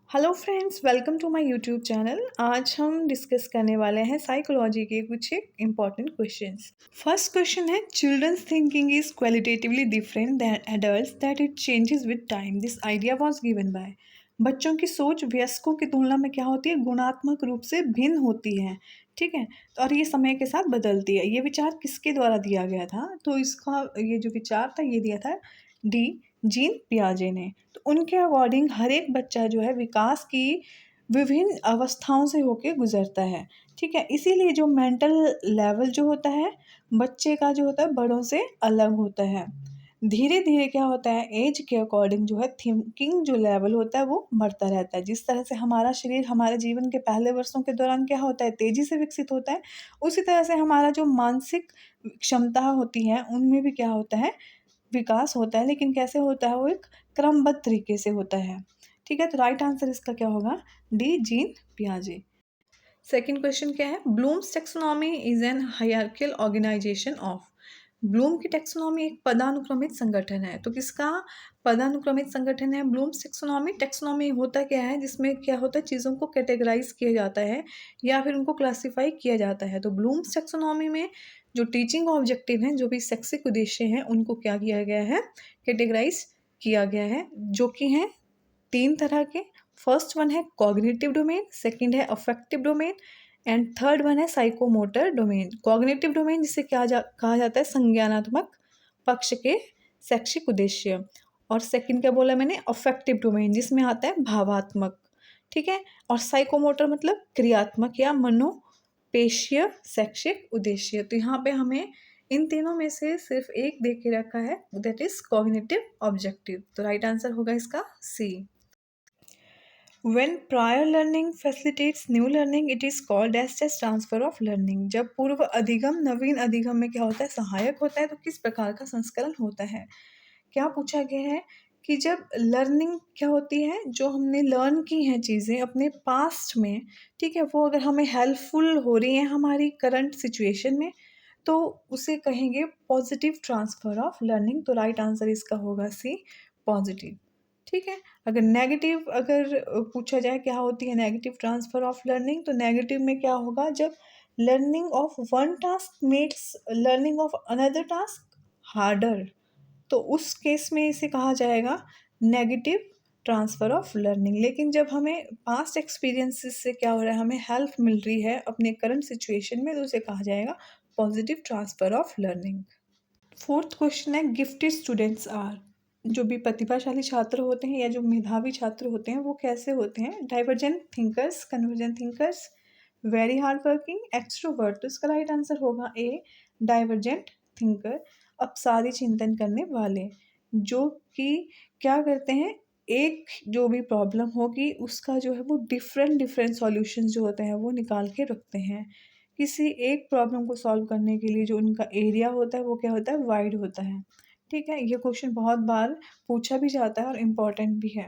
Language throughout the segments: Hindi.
Hello friends, welcome to my YouTube channel. आज हम डिस्कस करने वाले हैं साइकोलॉजी के कुछ एक इम्पॉर्टेंट क्वेश्चंस। फर्स्ट क्वेश्चन है, children's thinking is qualitatively different than adults that it changes with time. This idea was given by. बच्चों की सोच वयस्कों की तुलना में क्या होती है, गुणात्मक रूप से भिन्न होती है। ठीक है, तो और ये समय के साथ बदलती है। ये विचार किसके द्वारा दिया गया था? तो इसका ये जो विचार था ये दिया था डी जीन पियाजे ने। तो उनके अकॉर्डिंग हर एक बच्चा जो है विकास की विभिन्न अवस्थाओं से होके गुजरता है। ठीक है, इसीलिए जो मेंटल लेवल जो होता है बच्चे का जो होता है बड़ों से अलग होता है। धीरे धीरे क्या होता है, एज के अकॉर्डिंग जो है थिंकिंग जो लेवल होता है वो बढ़ता रहता है। जिस तरह से हमारा शरीर हमारे जीवन के पहले वर्षों के दौरान क्या होता है, तेजी से विकसित होता है, उसी तरह से हमारा जो मानसिक क्षमता होती है उनमें भी क्या होता है, विकास होता है। लेकिन कैसे होता है, वो एक क्रमबद्ध तरीके से होता है। ठीक है, तो राइट आंसर इसका क्या होगा, डी जीन पियाजे। सेकंड क्वेश्चन क्या है, Bloom's taxonomy is an hierarchical organisation of. Bloom की टेक्सोनॉमी एक पदानुक्रमित संगठन है। तो किसका पदानुक्रमित संगठन है ब्लूम्स टेक्सोनॉमी? टेक्सोनॉमी होता क्या है, जिसमें क्या होता है, चीज़ों को कैटेगराइज किया जाता है या फिर उनको क्लासीफाई किया जाता है। तो ब्लूम्स टेक्सोनॉमी में जो टीचिंग ऑब्जेक्टिव हैं, जो भी शैक्षिक उद्देश्य हैं, उनको क्या किया गया है, कैटेगराइज किया गया है, जो कि हैं तीन तरह के। फर्स्ट वन है कॉग्निटिव डोमेन, सेकंड है affective domain and third one है साइकोमोटर डोमेन। कॉग्निटिव डोमेन जिसे कहा जाता है संज्ञानात्मक पक्ष के शैक्षिक उद्देश्य, और सेकंड क्या बोला मैंने, अफेक्टिव डोमेन, जिसमें आता है भावात्मक। ठीक है, और साइकोमोटर मतलब क्रियात्मक या मनोपेशीय शैक्षिक उद्देश्य। तो यहाँ पे हमें इन तीनों में से सिर्फ एक दे के रखा है, दैट इज कॉग्निटिव ऑब्जेक्टिव। तो राइट आंसर होगा इसका सी। When prior learning facilitates new learning, it is called as transfer of learning. जब पूर्व अधिगम नवीन अधिगम में क्या होता है, सहायक होता है, तो किस प्रकार का संस्करण होता है? क्या पूछा गया है कि जब लर्निंग क्या होती है, जो हमने लर्न की हैं चीज़ें अपने पास्ट में, ठीक है, वो अगर हमें हेल्पफुल हो रही हैं हमारी करंट सिचुएशन में, तो उसे कहेंगे पॉजिटिव ट्रांसफ़र ऑफ लर्निंग। तो राइट आंसर इसका होगा सी, पॉजिटिव। ठीक है, अगर नेगेटिव पूछा जाए क्या होती है नेगेटिव ट्रांसफ़र ऑफ लर्निंग, तो नेगेटिव में क्या होगा, जब learning of one task makes learning of another task harder, तो उस केस में इसे कहा जाएगा नेगेटिव ट्रांसफ़र ऑफ लर्निंग। लेकिन जब हमें पास्ट एक्सपीरियंसेस से क्या हो रहा है, हमें हेल्प मिल रही है अपने करंट सिचुएशन में, तो उसे कहा जाएगा positive transfer of learning. Fourth question है, गिफ्टेड स्टूडेंट्स आर। जो भी प्रतिभाशाली छात्र होते हैं या जो मेधावी छात्र होते हैं वो कैसे होते हैं, divergent thinkers, convergent thinkers, very hard working, extrovert. तो इसका राइट आंसर होगा ए, डाइवर्जेंट थिंकर, अपसारी चिंतन करने वाले, जो कि क्या करते हैं, एक जो भी प्रॉब्लम होगी उसका जो है वो डिफरेंट डिफरेंट सॉल्यूशंस जो होते हैं वो निकाल के रखते हैं। किसी एक प्रॉब्लम को सॉल्व करने के लिए जो उनका एरिया होता है वो क्या होता है, वाइड होता है। ठीक है, ये क्वेश्चन बहुत बार पूछा भी जाता है और इम्पॉर्टेंट भी है।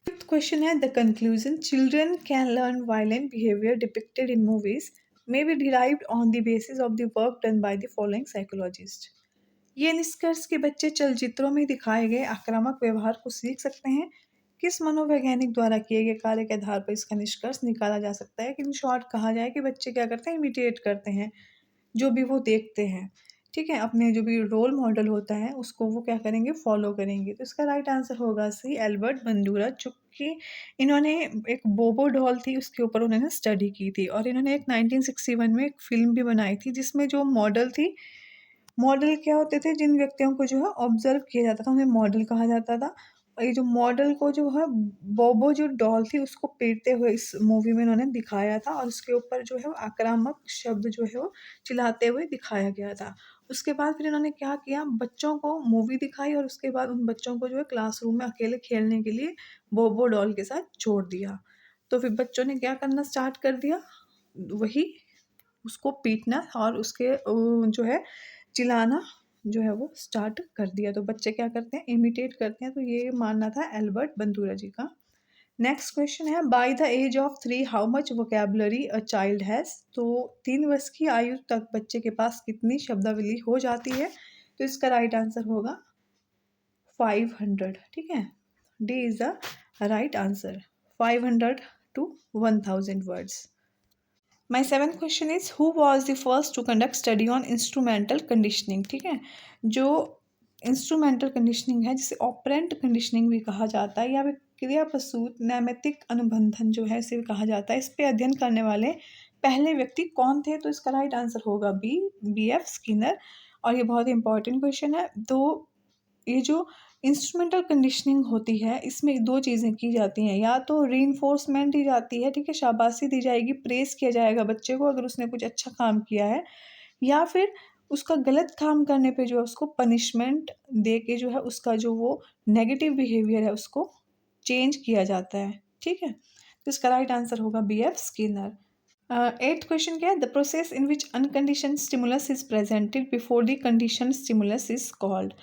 फिफ्थ क्वेश्चन है, the conclusion, children can learn violent behaviour depicted in movies may be derived on the basis of the work done by the following psychologist. ये निष्कर्ष के बच्चे चलचित्रों में दिखाए गए आक्रामक व्यवहार को सीख सकते हैं। किस मनोवैज्ञानिक द्वारा किए गए कार्य के आधार पर इसका निष्कर्ष निकाला जा सकता है? कि इन शॉर्ट कहा जाए कि बच्चे क्या करते हैं, इमिटेट करते हैं जो भी वो देखते हैं। ठीक है, अपने जो भी रोल मॉडल होता है उसको वो क्या करेंगे, फॉलो करेंगे। तो इसका राइट आंसर होगा सी, एल्बर्ट बंदूरा। चूँकि इन्होंने एक बोबो डॉल थी उसके ऊपर उन्होंने स्टडी की थी, और इन्होंने एक 1961 में एक फ़िल्म भी बनाई थी जिसमें जो मॉडल थी, मॉडल क्या होते थे, जिन व्यक्तियों को जो है ऑब्जर्व किया जाता था उन्हें मॉडल कहा जाता था। और ये जो मॉडल को जो है बोबो जो डॉल थी उसको पीटते हुए इस मूवी में इन्होंने दिखाया था, और उसके ऊपर जो है वो आक्रामक शब्द जो है वो चिल्लाते हुए दिखाया गया था। उसके बाद फिर इन्होंने क्या किया, बच्चों को मूवी दिखाई और उसके बाद उन बच्चों को जो है क्लासरूम में अकेले खेलने के लिए बोबो डॉल के साथ छोड़ दिया। तो फिर बच्चों ने क्या करना स्टार्ट कर दिया, वही उसको पीटना और उसके जो है चिल्लाना जो है वो स्टार्ट कर दिया। तो बच्चे क्या करते हैं, इमिटेट करते हैं। तो ये मानना था एल्बर्ट बंदूरा जी का। Next question is, by the age of 3 how much vocabulary a child has. तो 3 वर्ष की आयु तक बच्चे के पास कितनी शब्दावली हो जाती है? तो इसका राइट आंसर होगा 500। ठीक है, D is the right answer, 500 to 1000 words. My seventh question is who was the first to conduct study on instrumental conditioning. ठीक है, जो इंस्ट्रूमेंटल कंडीशनिंग है जिसे ऑपरेंट कंडीशनिंग भी कहा जाता है या फिर क्रिया प्रसूत नैमित्तिक अनुबंधन जो है इसे भी कहा जाता है, इस पे अध्ययन करने वाले पहले व्यक्ति कौन थे? तो इसका राइट आंसर होगा बी एफ स्किनर। और ये बहुत इंपॉर्टेंट क्वेश्चन है। तो ये जो इंस्ट्रूमेंटल कंडीशनिंग होती है इसमें दो चीज़ें की जाती हैं, या तो रीइंफोर्समेंट दी जाती है, ठीक है, शाबाशी दी जाएगी, प्रेज़ किया जाएगा बच्चे को अगर उसने कुछ अच्छा काम किया है, या फिर उसका गलत काम करने पे जो है उसको पनिशमेंट दे के जो है उसका जो वो नेगेटिव बिहेवियर है उसको चेंज किया जाता है, ठीक है। तो इसका राइट आंसर होगा बी.एफ. स्किनर। एट्थ क्वेश्चन क्या है? The process in which unconditioned stimulus is presented before the conditioned stimulus is called.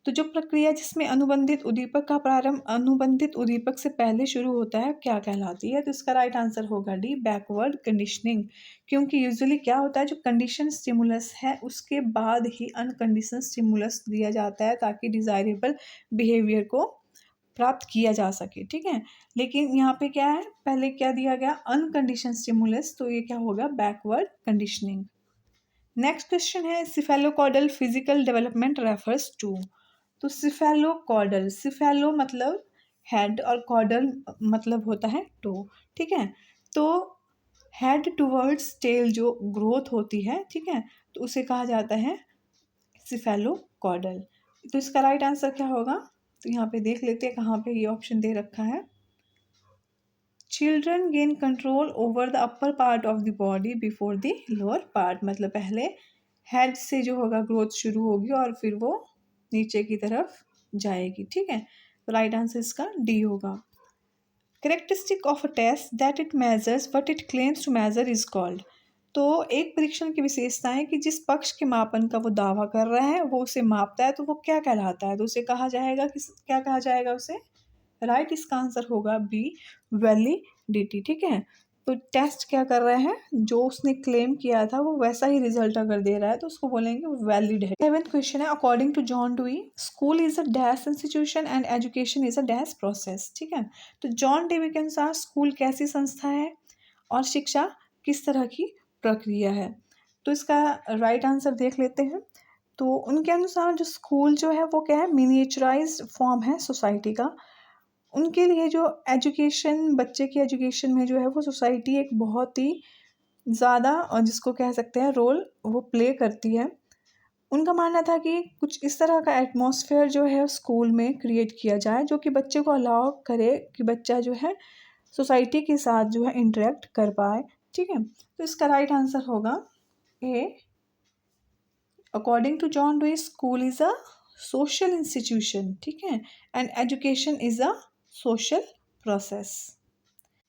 तो जो प्रक्रिया जिसमें अनुबंधित उद्दीपक का प्रारंभ अनुबंधित उद्दीपक से पहले शुरू होता है क्या कहलाती है? तो इसका राइट आंसर होगा डी, बैकवर्ड कंडीशनिंग। क्योंकि यूजुअली क्या होता है, जो कंडीशन स्टिमुलस है उसके बाद ही अनकंडीशन स्टिमुलस दिया जाता है ताकि डिज़ायरेबल बिहेवियर को प्राप्त किया जा सके, ठीक है। लेकिन यहाँ पे क्या है, पहले क्या दिया गया, अनकंडीशन स्टिमुलस, तो ये क्या होगा, बैकवर्ड कंडीशनिंग। नेक्स्ट क्वेश्चन है सिफेलोकॉर्डल फिजिकल डेवलपमेंट रेफर्स टू। तो सिफेलोकॉर्डल, सिफेलो मतलब हेड और कॉर्डल मतलब होता है टो, ठीक है। तो हेड टुवर्ड्स टेल जो ग्रोथ होती है, ठीक है, तो उसे कहा जाता है सिफेलोकॉर्डल। तो इसका राइट आंसर क्या होगा? तो यहाँ पे देख लेते हैं कहाँ पे ये ऑप्शन दे रखा है। Children gain control over the upper part of the body before the lower part, मतलब पहले हेड से जो होगा ग्रोथ शुरू होगी और फिर वो नीचे की तरफ जाएगी, ठीक है। तो राइट आंसर इसका डी होगा। Characteristic of a test that it measures what it claims to measure is called. तो एक परीक्षण की विशेषता है कि जिस पक्ष के मापन का वो दावा कर रहा है वो उसे मापता है, तो वो क्या कहलाता है? तो उसे कहा जाएगा कि क्या कहा जाएगा उसे? राइट, इसका आंसर होगा बी, वैलिडिटी, ठीक है। तो टेस्ट क्या कर रहे हैं, जो उसने क्लेम किया था वो वैसा ही रिजल्ट अगर दे रहा है तो उसको बोलेंगे वैलिड है। सेवेंथ क्वेश्चन है according to John Dewey school is a dash institution and education is a dash process, ठीक है। तो जॉन डुई के अनुसार स्कूल कैसी संस्था है और शिक्षा किस तरह की प्रक्रिया है? तो इसका राइट आंसर देख लेते हैं। तो उनके अनुसार जो स्कूल जो है वो क्या है, मिनिएचराइज्ड फॉर्म है सोसाइटी का। उनके लिए जो एजुकेशन, बच्चे की एजुकेशन में जो है वो सोसाइटी एक बहुत ही ज़्यादा जिसको कह सकते हैं रोल वो प्ले करती है। उनका मानना था कि कुछ इस तरह का एटमॉस्फेयर जो है स्कूल में क्रिएट किया जाए जो कि बच्चे को अलाउ करे कि बच्चा जो है सोसाइटी के साथ जो है इंटरेक्ट कर पाए, ठीक है। तो इसका राइट आंसर होगा A, according to John Dewey school is a social institution, ठीक है, and education is a social process.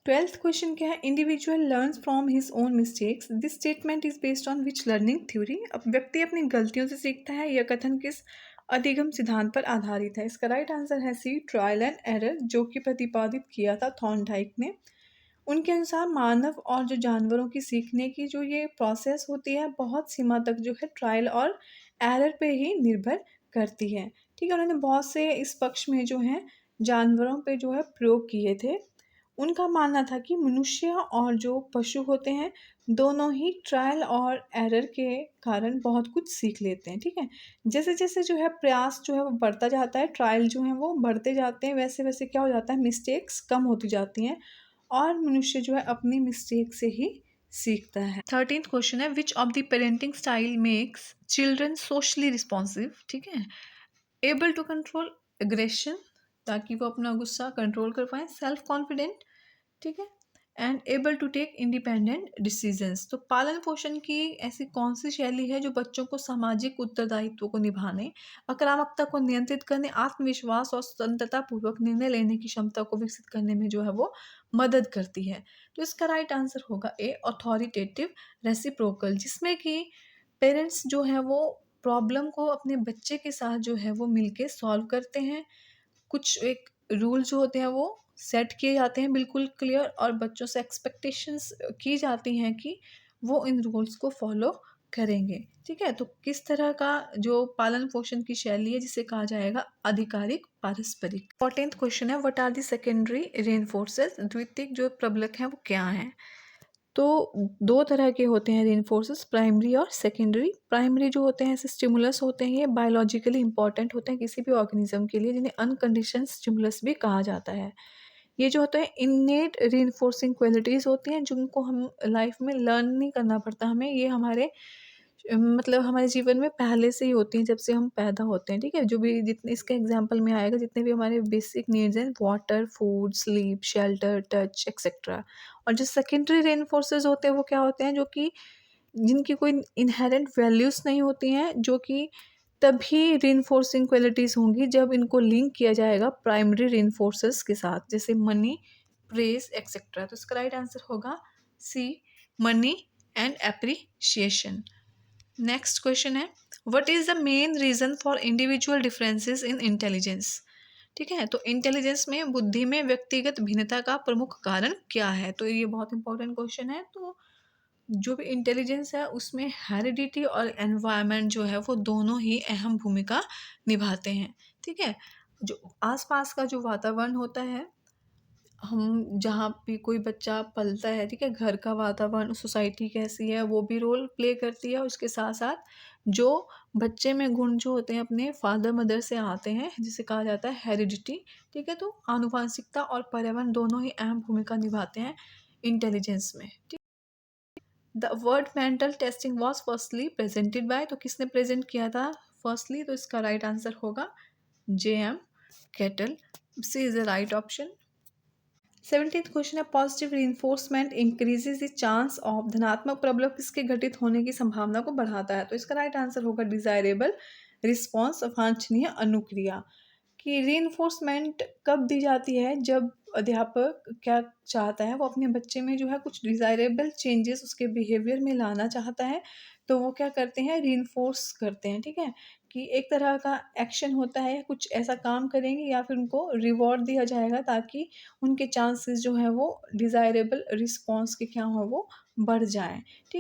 Twelfth question क्या है? Individual learns from his own mistakes, this statement is based on which learning theory. अब व्यक्ति अपनी गलतियों से सीखता है, यह कथन किस अधिगम सिद्धांत पर आधारित है? इसका राइट आंसर है सी, ट्रायल एंड एरर, जो कि प्रतिपादित किया था थॉर्नडाइक ने। उनके अनुसार मानव और जो जानवरों की सीखने की जो ये प्रोसेस होती है बहुत सीमा तक जो है ट्रायल और एरर पे ही निर्भर करती है, ठीक है। उन्होंने बहुत से इस पक्ष में जो है जानवरों पे जो है प्रयोग किए थे। उनका मानना था कि मनुष्य और जो पशु होते हैं दोनों ही ट्रायल और एरर के कारण बहुत कुछ सीख लेते हैं, ठीक है। जैसे जैसे जो है प्रयास जो है वो बढ़ता जाता है, ट्रायल जो है वो बढ़ते जाते हैं, वैसे वैसे क्या हो जाता है, मिस्टेक्स कम होती जाती हैं और मनुष्य जो है अपनी मिस्टेक से ही सीखता है। 13th क्वेश्चन है which of the parenting style makes children socially responsive, ठीक है, एबल टू कंट्रोल एग्रेशन, ताकि वो अपना गुस्सा कंट्रोल कर पाए, सेल्फ कॉन्फिडेंट, ठीक है, and able to take independent decisions. तो पालन पोषण की ऐसी कौन सी शैली है जो बच्चों को सामाजिक उत्तरदायित्व को निभाने, आक्रामकता को नियंत्रित करने, आत्मविश्वास और स्वतंत्रता पूर्वक निर्णय लेने की क्षमता को विकसित करने में जो है वो मदद करती है? तो इसका राइट आंसर होगा ए, अथॉरिटेटिव रेसिप्रोकल, जिसमें कि पेरेंट्स जो है वो प्रॉब्लम को अपने बच्चे के साथ जो है वो मिलके सॉल्व करते हैं। कुछ एक रूल जो होते हैं वो सेट किए जाते हैं बिल्कुल क्लियर, और बच्चों से एक्सपेक्टेशंस की जाती हैं कि वो इन रूल्स को फॉलो करेंगे। ठीक है, तो किस तरह का जो पालन पोषण की शैली है जिसे कहा जाएगा आधिकारिक पारस्परिक। इंपॉर्टेंट क्वेश्चन है, व्हाट आर द सेकेंडरी रेनफोर्सेस, द्वितीयक जो प्रबलक हैं वो क्या हैं। तो दो तरह के होते हैं रेनफोर्सेस, प्राइमरी और सेकेंडरी। प्राइमरी जो होते हैं ऐसे स्टिमुलस होते हैं, ये बायोलॉजिकली इंपॉर्टेंट होते हैं किसी भी ऑर्गेनिज्म के लिए, जिन्हें अनकंडीशन स्टिमुलस भी कहा जाता है। ये जो होता है इननेट रीइंफोर्सिंग क्वालिटीज़ होती हैं जिनको हम लाइफ में लर्न नहीं करना पड़ता हमें, ये हमारे मतलब हमारे जीवन में पहले से ही होती हैं जब से हम पैदा होते हैं। ठीक है, जो भी जितने इसके एग्जांपल में आएगा, जितने भी हमारे बेसिक नीड्स हैं, water, food, sleep, shelter, touch etcetera. और जो सेकेंडरी रेनफोर्सेस होते हैं वो क्या होते हैं, जो कि जिनकी कोई इनहेरेंट वैल्यूज़ नहीं होती हैं, जो कि तभी रीइंफोर्सिंग क्वालिटीज़ होंगी जब इनको लिंक किया जाएगा प्राइमरी रीइंफोर्सेस के साथ, जैसे मनी, प्रेज़ एक्सेट्रा। तो इसका राइट आंसर होगा C, money and appreciation. Next question है, what is the main reason for individual differences in intelligence. ठीक है, तो इंटेलिजेंस में, बुद्धि में व्यक्तिगत भिन्नता का प्रमुख कारण क्या है। तो ये बहुत इंपॉर्टेंट क्वेश्चन है। तो जो भी इंटेलिजेंस है उसमें हेरिडिटी और एनवायरनमेंट जो है वो दोनों ही अहम भूमिका निभाते हैं। ठीक है, जो आसपास का जो वातावरण होता है, हम जहाँ भी कोई बच्चा पलता है, ठीक है, घर का वातावरण, सोसाइटी कैसी है, वो भी रोल प्ले करती है। और उसके साथ साथ जो बच्चे में गुण जो होते हैं अपने फादर मदर से आते हैं, जिसे कहा जाता है हेरिडिटी। ठीक है, तो आनुवांशिकता और पर्यावरण दोनों ही अहम भूमिका निभाते हैं इंटेलिजेंस में। ठीक, the word mental testing was firstly presented by, तो किसने प्रेजेंट किया था फर्स्टली, तो इसका राइट आंसर होगा J.M. Cattell. C is the right option. 17th question है, positive reinforcement increases the chance of, धनात्मक प्रबलक किसके घटित होने की संभावना को बढ़ाता है। तो इसका राइट आंसर होगा डिजायरेबल रिस्पॉन्स, वांछनीय अनुक्रिया। कि रीइंफोर्समेंट कब दी जाती है, जब अध्यापक क्या चाहता है, वो अपने बच्चे में जो है कुछ डिज़ायरेबल चेंजेस उसके बिहेवियर में लाना चाहता है, तो वो क्या करते हैं, रीइंफोर्स करते हैं। ठीक है, कि एक तरह का एक्शन होता है, कुछ ऐसा काम करेंगे या फिर उनको रिवॉर्ड दिया जाएगा ताकि उनके चांसेस जो है वो डिज़ायरेबल रिस्पॉन्स के क्या हो वो बढ़ जाएँ। ठीक